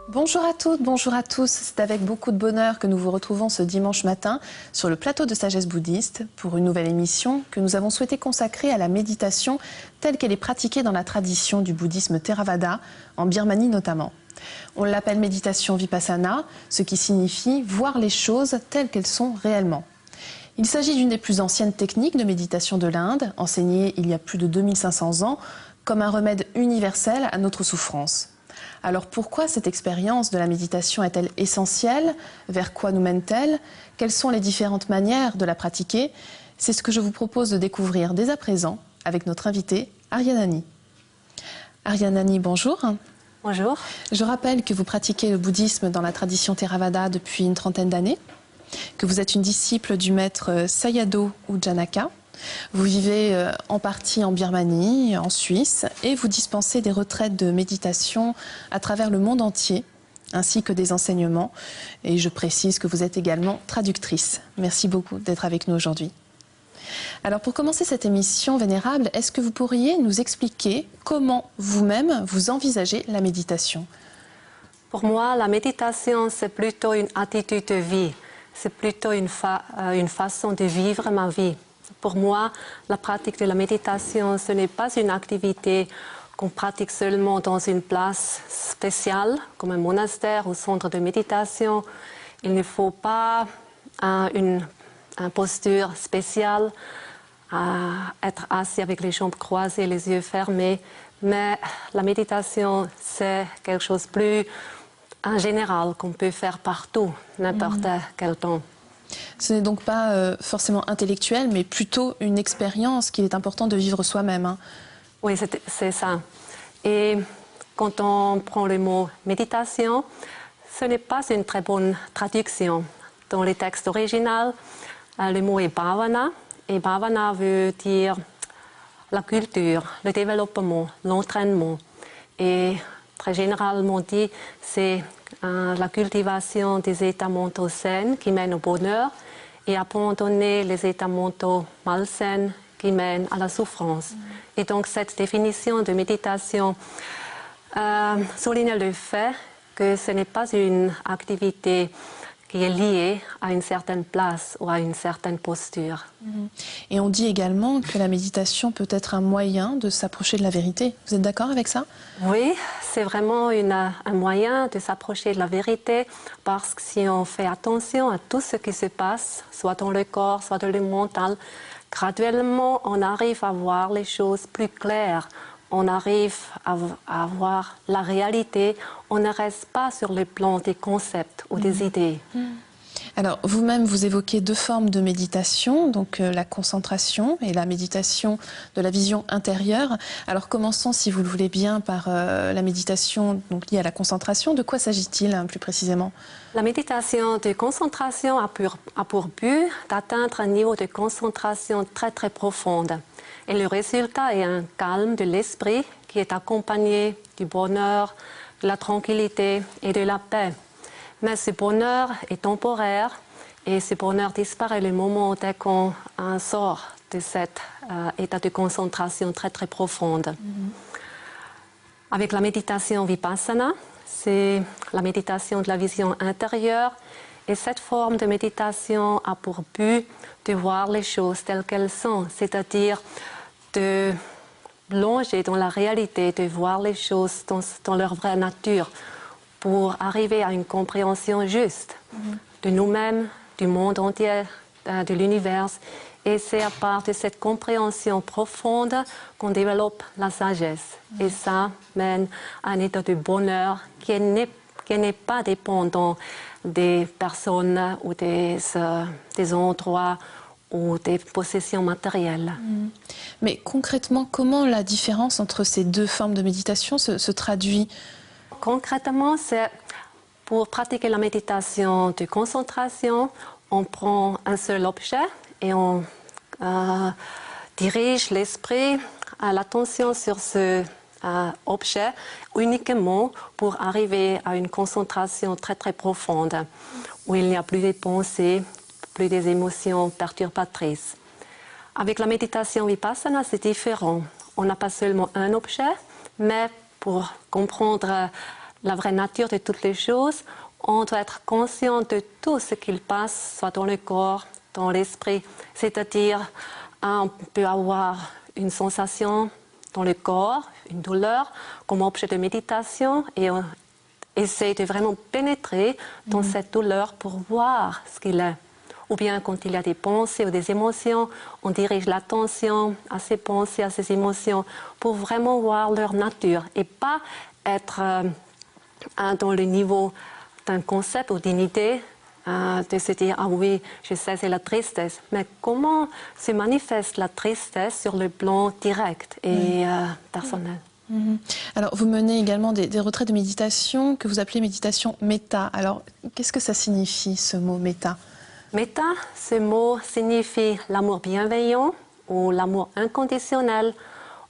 Bonjour à toutes, bonjour à tous. C'est avec beaucoup de bonheur que nous vous retrouvons ce dimanche matin sur le plateau de Sagesse Bouddhiste pour une nouvelle émission que nous avons souhaité consacrer à la méditation telle qu'elle est pratiquée dans la tradition du bouddhisme Theravada, en Birmanie notamment. On l'appelle méditation vipassana, ce qui signifie voir les choses telles qu'elles sont réellement. Il s'agit d'une des plus anciennes techniques de méditation de l'Inde, enseignée il y a plus de 2500 ans, comme un remède universel à notre souffrance. Alors pourquoi cette expérience de la méditation est-elle essentielle? Vers quoi nous mène-t-elle? Quelles sont les différentes manières de la pratiquer? C'est ce que je vous propose de découvrir dès à présent avec notre invitée Ariane Annie. Ariane Annie, bonjour. Bonjour. Je rappelle que vous pratiquez le bouddhisme dans la tradition Theravada depuis une trentaine d'années, que vous êtes une disciple du maître Sayadaw U Janaka. Vous vivez en partie en Birmanie, en Suisse, et vous dispensez des retraites de méditation à travers le monde entier, ainsi que des enseignements. Et je précise que vous êtes également traductrice. Merci beaucoup d'être avec nous aujourd'hui. Alors pour commencer cette émission, Vénérable, est-ce que vous pourriez nous expliquer comment vous-même vous envisagez la méditation? Pour moi, la méditation, c'est plutôt une attitude de vie. C'est plutôt une façon de vivre ma vie. Pour moi, la pratique de la méditation, ce n'est pas une activité qu'on pratique seulement dans une place spéciale, comme un monastère ou centre de méditation. Il ne faut pas une posture spéciale, être assis avec les jambes croisées, les yeux fermés. Mais la méditation, c'est quelque chose de plus en général qu'on peut faire partout, n'importe quel temps. Ce n'est donc pas forcément intellectuel, mais plutôt une expérience qu'il est important de vivre soi-même. Hein. Oui, c'est ça. Et quand on prend le mot méditation, ce n'est pas une très bonne traduction. Dans les textes originaux, le mot est bhavana, et bhavana veut dire la culture, le développement, l'entraînement. Et très généralement dit, c'est la cultivation des états mentaux sains qui mènent au bonheur et abandonner les états mentaux malsains qui mènent à la souffrance. Et donc cette définition de méditation souligne le fait que ce n'est pas une activité qui est liée à une certaine place ou à une certaine posture. Et on dit également que la méditation peut être un moyen de s'approcher de la vérité. Vous êtes d'accord avec ça? Oui, c'est vraiment un moyen de s'approcher de la vérité parce que si on fait attention à tout ce qui se passe, soit dans le corps, soit dans le mental, graduellement on arrive à voir les choses plus claires. On arrive à voir la réalité, on ne reste pas sur le plan des concepts ou des idées. Alors, vous-même, vous évoquez deux formes de méditation, donc la concentration et la méditation de la vision intérieure. Alors, commençons, si vous le voulez bien, par la méditation donc, liée à la concentration. De quoi s'agit-il, plus précisément? La méditation de concentration a pour but d'atteindre un niveau de concentration très, très profonde. Et le résultat est un calme de l'esprit qui est accompagné du bonheur, de la tranquillité et de la paix. Mais ce bonheur est temporaire et ce bonheur disparaît le moment dès qu'on sort de cet état de concentration très très profonde. Avec la méditation vipassana, c'est la méditation de la vision intérieure et cette forme de méditation a pour but de voir les choses telles qu'elles sont, c'est-à-dire de plonger dans la réalité, de voir les choses dans leur vraie nature pour arriver à une compréhension juste de nous-mêmes, du monde entier, de l'univers. Et c'est à part de cette compréhension profonde qu'on développe la sagesse. Et ça mène à un état de bonheur qui n'est pas dépendant des personnes ou des endroits ou des possessions matérielles. Mais concrètement, comment la différence entre ces deux formes de méditation se traduit? Concrètement, c'est pour pratiquer la méditation de concentration, on prend un seul objet et on dirige l'esprit, l'attention sur ce objet uniquement pour arriver à une concentration très très profonde, où il n'y a plus de pensées, plus des émotions perturbatrices. Avec la méditation vipassana, c'est différent. On n'a pas seulement un objet, mais pour comprendre la vraie nature de toutes les choses, on doit être conscient de tout ce qu'il passe, soit dans le corps, dans l'esprit. C'est-à-dire, on peut avoir une sensation dans le corps, une douleur, comme objet de méditation, et on essaie de vraiment pénétrer dans cette douleur pour voir ce qu'il est. Ou bien quand il y a des pensées ou des émotions, on dirige l'attention à ces pensées, à ces émotions, pour vraiment voir leur nature et pas être dans le niveau d'un concept ou d'une idée, de se dire « Ah oui, je sais, c'est la tristesse ». Mais comment se manifeste la tristesse sur le plan direct et personnel? Alors, vous menez également des retraites de méditation que vous appelez méditation méta. Alors, qu'est-ce que ça signifie, ce mot méta? Méta, ce mot signifie l'amour bienveillant ou l'amour inconditionnel.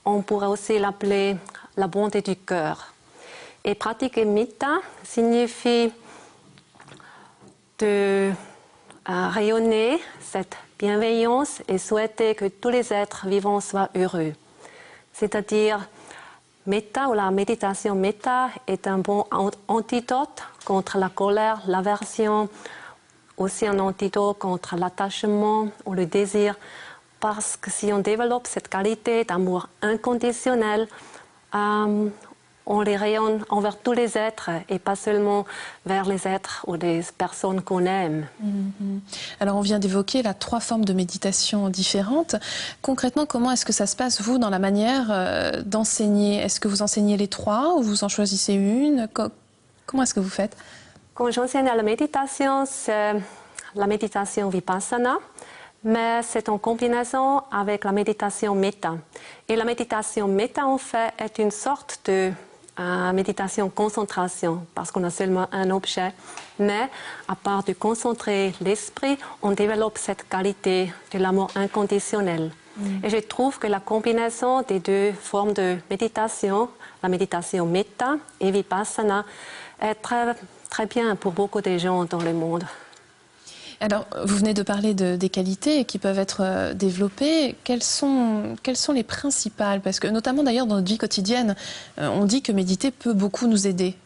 On pourrait aussi l'appeler la bonté du cœur. Et pratiquer méta signifie de rayonner cette bienveillance et souhaiter que tous les êtres vivants soient heureux. C'est-à-dire, méta ou la méditation méta est un bon antidote contre la colère, l'aversion, aussi un antidote contre l'attachement ou le désir, parce que si on développe cette qualité d'amour inconditionnel, on les rayonne envers tous les êtres et pas seulement vers les êtres ou les personnes qu'on aime. Alors on vient d'évoquer là 3 formes de méditation différentes. Concrètement, comment est-ce que ça se passe, vous, dans la manière d'enseigner? Est-ce que vous enseignez les 3 ou vous en choisissez une? Comment est-ce que vous faites? Quand j'enseigne la méditation, c'est la méditation vipassana, mais c'est en combinaison avec la méditation méta. Et la méditation méta, en fait, est une sorte de méditation concentration, parce qu'on a seulement un objet. Mais à part de concentrer l'esprit, on développe cette qualité de l'amour inconditionnel. Et je trouve que la combinaison des 2 formes de méditation, la méditation méta et vipassana, est très bien pour beaucoup de gens dans le monde. Alors, vous venez de parler des qualités qui peuvent être développées. Quelles sont les principales? Parce que, notamment d'ailleurs dans notre vie quotidienne, on dit que méditer peut beaucoup nous aider.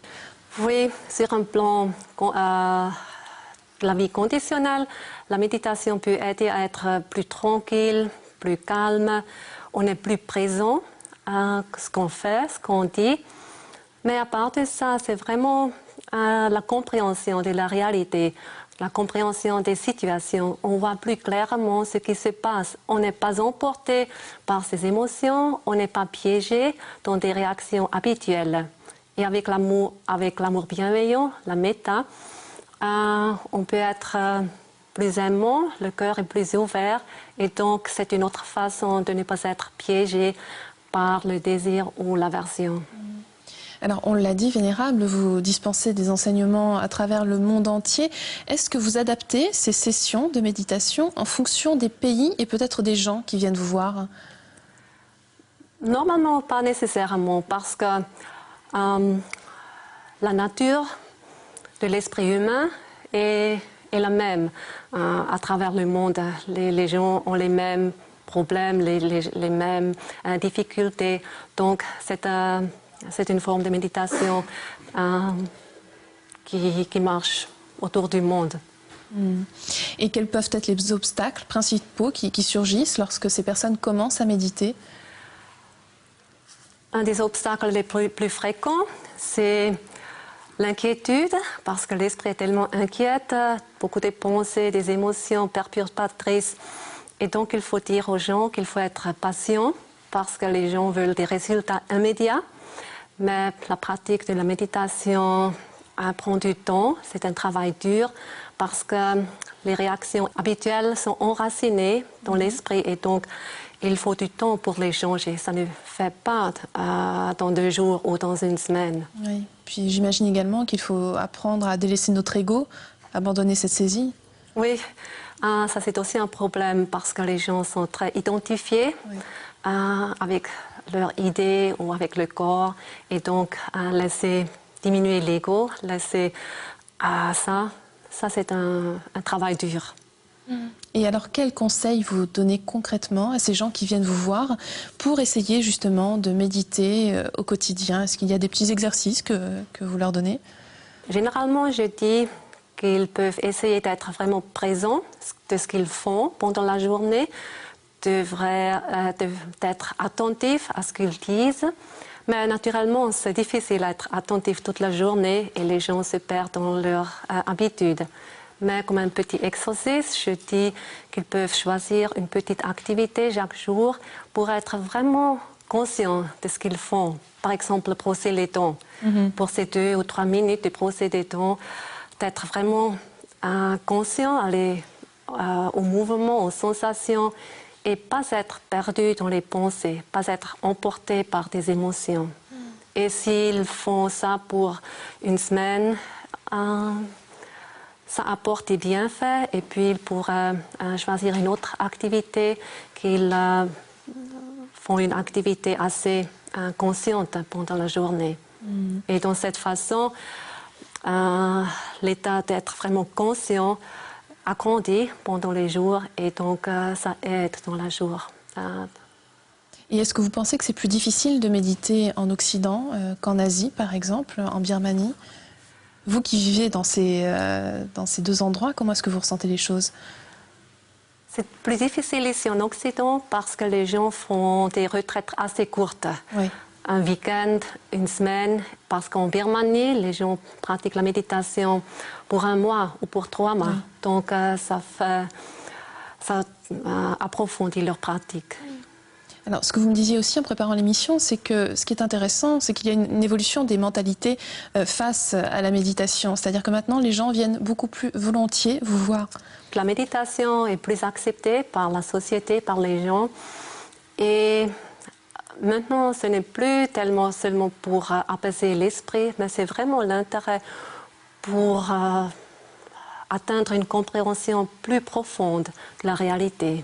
Oui, sur un plan de la vie conditionnelle, la méditation peut aider à être plus tranquille, plus calme. On est plus présent à ce qu'on fait, ce qu'on dit. Mais à part de ça, c'est vraiment la compréhension de la réalité, la compréhension des situations. On voit plus clairement ce qui se passe. On n'est pas emporté par ces émotions, on n'est pas piégé dans des réactions habituelles. Et avec l'amour bienveillant, la méta, on peut être plus aimant, le cœur est plus ouvert, et donc c'est une autre façon de ne pas être piégé par le désir ou l'aversion. Alors, on l'a dit, Vénérable, vous dispensez des enseignements à travers le monde entier. Est-ce que vous adaptez ces sessions de méditation en fonction des pays et peut-être des gens qui viennent vous voir? Normalement, pas nécessairement, parce que la nature de l'esprit humain est la même à travers le monde. Les gens ont les mêmes problèmes, les mêmes difficultés. Donc, c'est une forme de méditation qui marche autour du monde. Et quels peuvent être les obstacles principaux qui surgissent lorsque ces personnes commencent à méditer? Un des obstacles les plus fréquents, c'est l'inquiétude, parce que l'esprit est tellement inquiète, beaucoup de pensées, des émotions perturbatrices. Et donc, il faut dire aux gens qu'il faut être patient, parce que les gens veulent des résultats immédiats. Mais la pratique de la méditation prend du temps, c'est un travail dur, parce que les réactions habituelles sont enracinées dans l'esprit et donc il faut du temps pour les changer. Ça ne fait pas dans 2 jours ou dans une semaine. Oui. Puis j'imagine également qu'il faut apprendre à délaisser notre ego, abandonner cette saisie. Oui, ça c'est aussi un problème parce que les gens sont très identifiés avec leurs idées ou avec le corps et donc laisser diminuer l'ego, laisser ça c'est un travail dur. Et alors, quels conseils vous donnez concrètement à ces gens qui viennent vous voir pour essayer justement de méditer au quotidien? Est-ce qu'il y a des petits exercices que vous leur donnez? Généralement, je dis qu'ils peuvent essayer d'être vraiment présents de ce qu'ils font pendant la journée, d'être attentifs à ce qu'ils disent. Mais naturellement, c'est difficile d'être attentif toute la journée et les gens se perdent dans leurs habitudes. Mais comme un petit exercice, je dis qu'ils peuvent choisir une petite activité chaque jour pour être vraiment conscients de ce qu'ils font. Par exemple, brosser les dents. Pour ces 2 ou 3 minutes de brosser des dents, d'être vraiment conscient, aller au mouvement, aux sensations et pas être perdu dans les pensées, pas être emporté par des émotions. Et s'ils font ça pour une semaine, ça apporte des bienfaits et puis ils pourraient choisir une autre activité, qu'ils font une activité assez consciente pendant la journée. Et dans cette façon, l'état d'être vraiment conscient agrandit pendant les jours et donc ça aide dans la journée. Et est-ce que vous pensez que c'est plus difficile de méditer en Occident qu'en Asie, par exemple, en Birmanie? Vous qui vivez dans ces 2 endroits, comment est-ce que vous ressentez les choses? C'est plus difficile ici en Occident parce que les gens font des retraites assez courtes. Oui. Un week-end, une semaine, parce qu'en Birmanie, les gens pratiquent la méditation pour 1 mois ou pour 3 mois. Oui. Donc ça approfondit leur pratique. Alors, ce que vous me disiez aussi en préparant l'émission, c'est que ce qui est intéressant, c'est qu'il y a une évolution des mentalités face à la méditation. C'est-à-dire que maintenant, les gens viennent beaucoup plus volontiers vous voir. La méditation est plus acceptée par la société, par les gens. Et maintenant, ce n'est plus tellement seulement pour apaiser l'esprit, mais c'est vraiment l'intérêt pour atteindre une compréhension plus profonde de la réalité.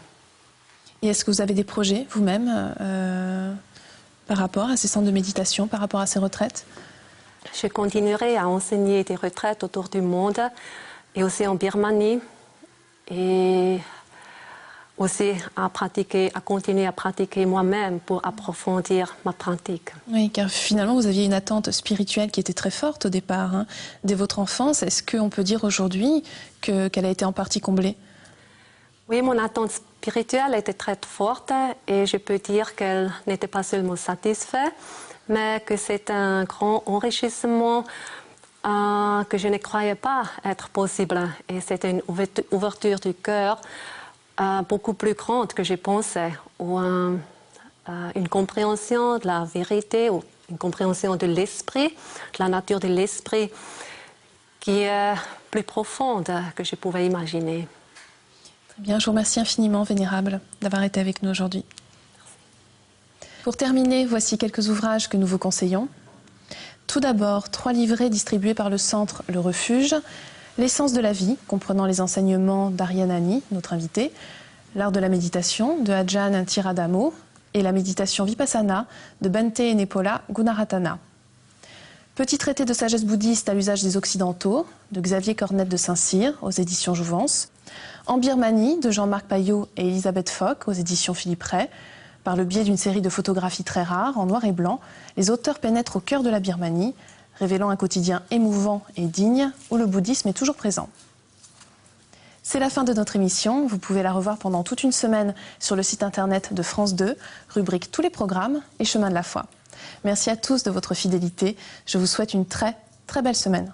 Et est-ce que vous avez des projets vous-même par rapport à ces centres de méditation, par rapport à ces retraites? Je continuerai à enseigner des retraites autour du monde et aussi en Birmanie et aussi à continuer à pratiquer moi-même pour approfondir ma pratique. Oui, car finalement vous aviez une attente spirituelle qui était très forte au départ, hein, dès votre enfance. Est-ce qu'on peut dire aujourd'hui qu'elle a été en partie comblée? Oui, mon attente spirituelle était très forte et je peux dire qu'elle n'était pas seulement satisfaite, mais que c'est un grand enrichissement que je ne croyais pas être possible. Et c'était une ouverture du cœur beaucoup plus grande que je pensais, ou une compréhension de la vérité, ou une compréhension de l'esprit, de la nature de l'esprit, qui est plus profonde que je pouvais imaginer. Très bien, je vous remercie infiniment, Vénérable, d'avoir été avec nous aujourd'hui. Pour terminer, voici quelques ouvrages que nous vous conseillons. Tout d'abord, 3 livrets distribués par le centre Le Refuge. L'essence de la vie, comprenant les enseignements d'Ariane Ani, notre invitée, l'art de la méditation de Ajahn Tiradamo et la méditation Vipassana de Bhante Nepola Gunaratana. Petit traité de sagesse bouddhiste à l'usage des Occidentaux de Xavier Cornette de Saint-Cyr aux éditions Jouvence. En Birmanie de Jean-Marc Payot et Elisabeth Fock aux éditions Philippe Ray. Par le biais d'une série de photographies très rares en noir et blanc, les auteurs pénètrent au cœur de la Birmanie, révélant un quotidien émouvant et digne où le bouddhisme est toujours présent. C'est la fin de notre émission. Vous pouvez la revoir pendant toute une semaine sur le site internet de France 2, rubrique Tous les programmes et Chemin de la foi. Merci à tous de votre fidélité. Je vous souhaite une très, très belle semaine.